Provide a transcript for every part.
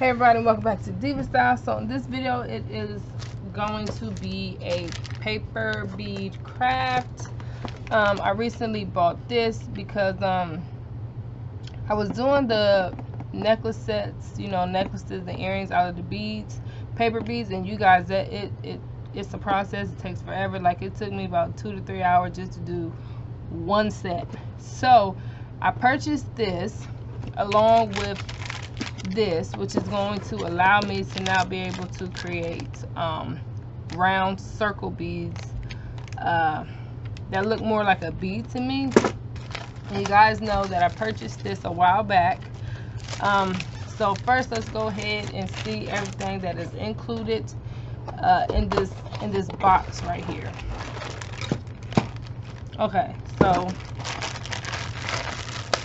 Hey everybody, welcome back to Diva Style. So in this video, it is going to be a paper bead craft. I recently bought this because I was doing the necklace sets, necklaces and earrings out of the beads, paper beads, and you guys, it's a process. It takes forever. Like, it took me about 2 to 3 hours just to do one set. So I purchased this along with this, which is going to allow me to now be able to create round circle beads that look more like a bead to me. And you guys know that I purchased this a while back. So first, let's go ahead and see everything that is included in this box right here. Okay, so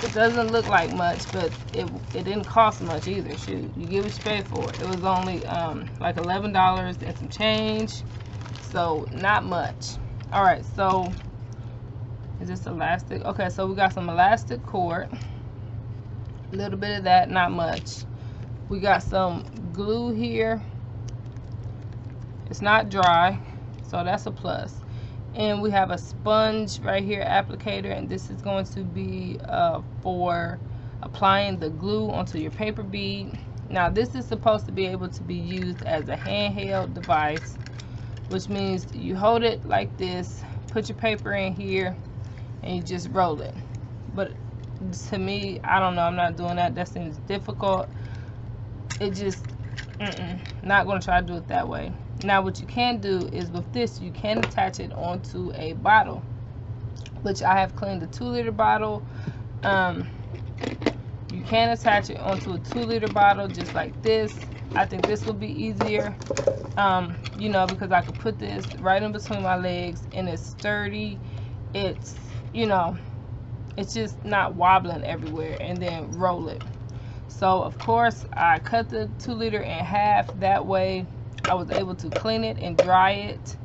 it doesn't look like much, but it didn't cost much either. Shoot, you get what you pay for. It was only like $11 and some change, so not much. All right, so is this elastic? Okay, so we got some elastic cord, a little bit of that, not much. We got some glue here. It's not dry, so that's a plus. And we have a sponge right here, applicator, and this is going to be for applying the glue onto your paper bead. Now, this is supposed to be able to be used as a handheld device, which means you hold it like this, put your paper in here, and you just roll it. But to me, I don't know, I'm not doing that. That seems difficult. It just, not going to try to do it that way. Now, what you can do is with this, you can attach it onto a bottle, which I have cleaned a 2-liter bottle. You can attach it onto a 2-liter bottle just like this. I think this will be easier, because I could put this right in between my legs and it's sturdy. It's, it's just not wobbling everywhere, and then roll it. So, of course, I cut the 2-liter in half. That way I was able to clean it and dry it,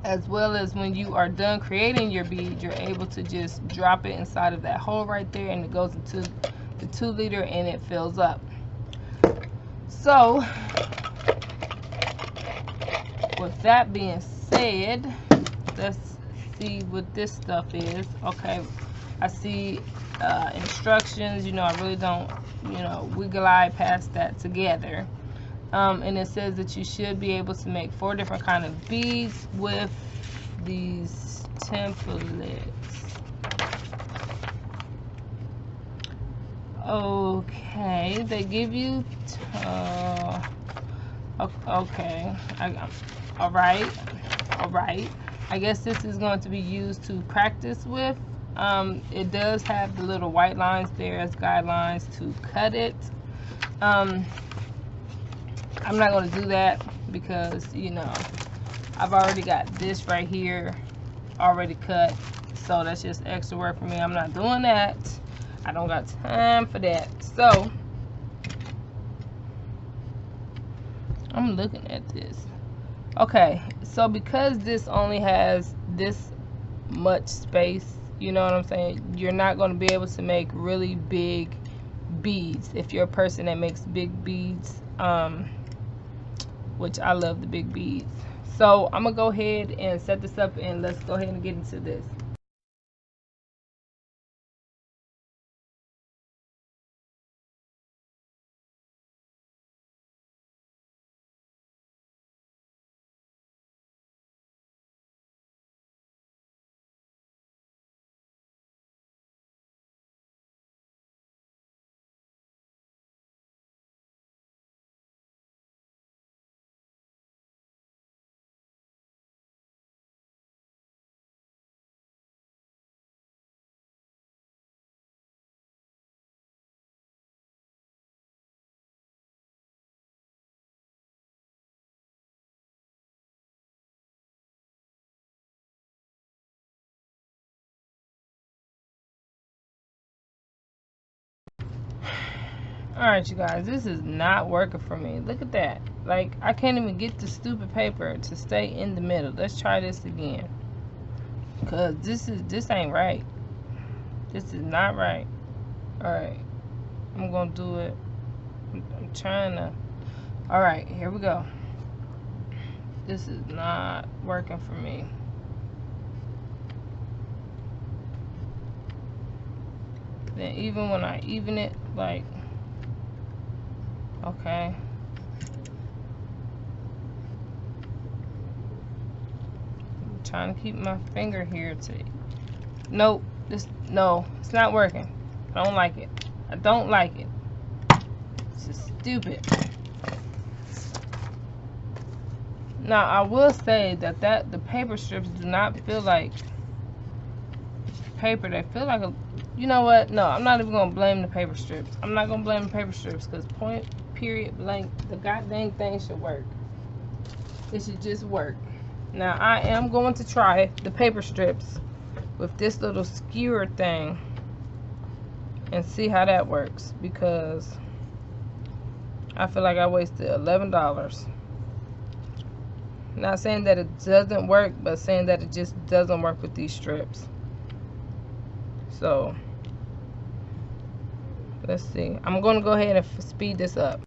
as well as when you are done creating your bead, you're able to just drop it inside of that hole right there, and it goes into the 2-liter and it fills up. So with that being said, let's see what this stuff is. Okay, I see instructions. I really don't wiggle eye past that together. And it says that you should be able to make 4 different kind of beads with these templates. Okay, they give you okay, all right. I guess this is going to be used to practice with. It does have the little white lines there as guidelines to cut it. I'm not going to do that because, I've already got this right here already cut. So that's just extra work for me. I'm not doing that. I don't got time for that. So I'm looking at this. Okay, so because this only has this much space, you know what I'm saying, you're not going to be able to make really big beads if you're a person that makes big beads, which I love the big beads. So I'm gonna go ahead and set this up, and let's go ahead and get into this. Alright, you guys, this is not working for me. Look at that. Like, I can't even get the stupid paper to stay in the middle. Let's try this again, because this ain't right. This is not right. Alright, I'm gonna do it. I'm trying to. All right, here we go. This is not working for me. Then even when I even it, like, okay. I'm trying to keep my finger here to. Nope. No, it's not working. I don't like it. I don't like it. This is stupid. Now I will say that the paper strips do not feel like paper. They feel like a. You know what? No, I'm not even gonna blame the paper strips. I'm not gonna blame the paper strips because point, period, blank, the goddamn thing should work. It should just work. Now I am going to try the paper strips with this little skewer thing and see how that works, because I feel like I wasted $11. Not saying that it doesn't work, but saying that it just doesn't work with these strips. So let's see. I'm going to go ahead and speed this up.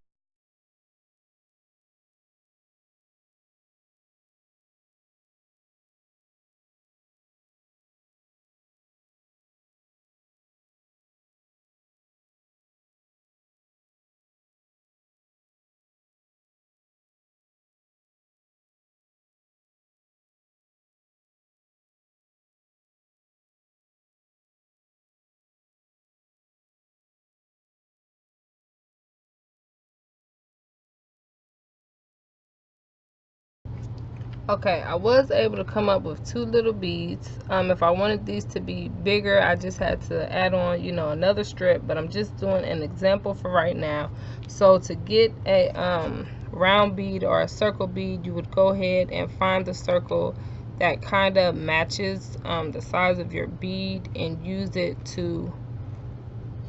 Okay, I was able to come up with 2 little beads. If I wanted these to be bigger, I just had to add on, you know, another strip, but I'm just doing an example for right now. So to get a round bead or a circle bead, you would go ahead and find the circle that kind of matches the size of your bead and use it to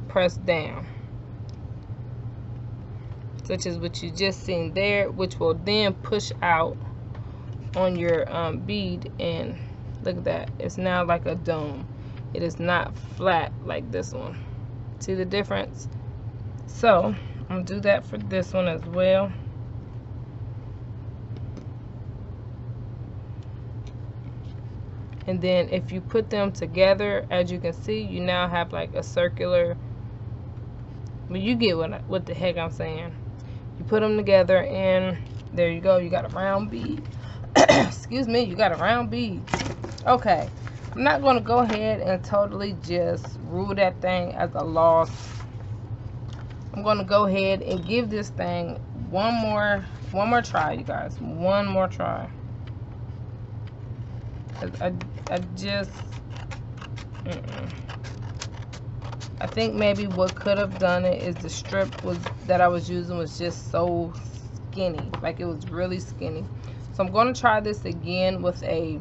press down, such as what you just seen there, which will then push out on your bead, and look at that, it's now like a dome. It is not flat like this one. See the difference? So I'm gonna do that for this one as well. And then if you put them together, as you can see, you now have like a circular, but you get what the heck I'm saying. You put them together and there you go, you got a round bead. Excuse me, you got a round bead. Okay, I'm not going to go ahead and totally just rule that thing as a loss. I'm going to go ahead and give this thing one more try, you guys. One more try. I just I think maybe what could have done it is the strip that I was using was just so skinny, like it was really skinny. So I'm going to try this again with a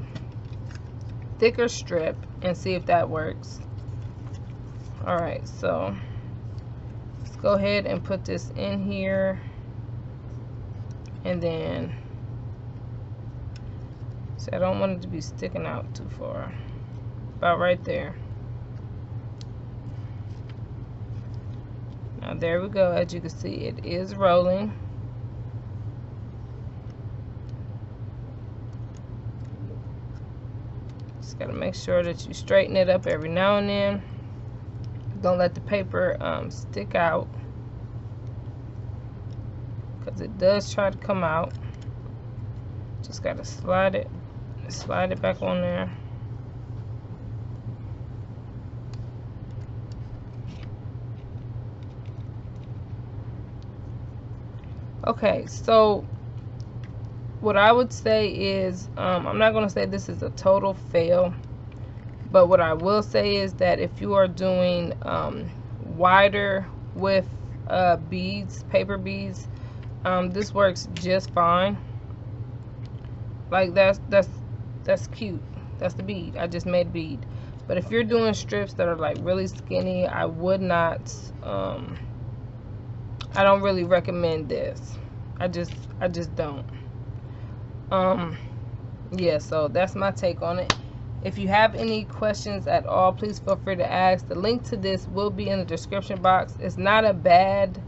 thicker strip and see if that works. Alright, so let's go ahead and put this in here, and then, so I don't want it to be sticking out too far, about right there. Now there we go. As you can see, it is rolling. Just got to make sure that you straighten it up every now and then. Don't let the paper stick out, because it does try to come out. Just got to slide it back on there. Okay, so what I would say is, I'm not going to say this is a total fail, but what I will say is that if you are doing wider with beads, paper beads, this works just fine. Like that's cute. That's the bead. I just made a bead. But if you're doing strips that are like really skinny, I would not. I don't really recommend this. I just don't. Yeah, so that's my take on it. If you have any questions at all, please feel free to ask. The link to this will be in the description box. It's not a bad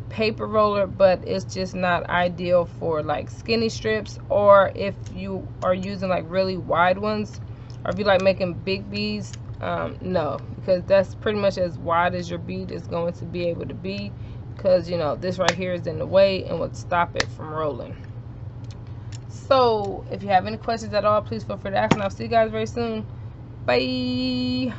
paper roller, but it's just not ideal for like skinny strips, or if you are using like really wide ones, or if you like making big beads. No, because that's pretty much as wide as your bead is going to be able to be, because you know this right here is in the way and would stop it from rolling. So if you have any questions at all, please feel free to ask, and I'll see you guys very soon. Bye.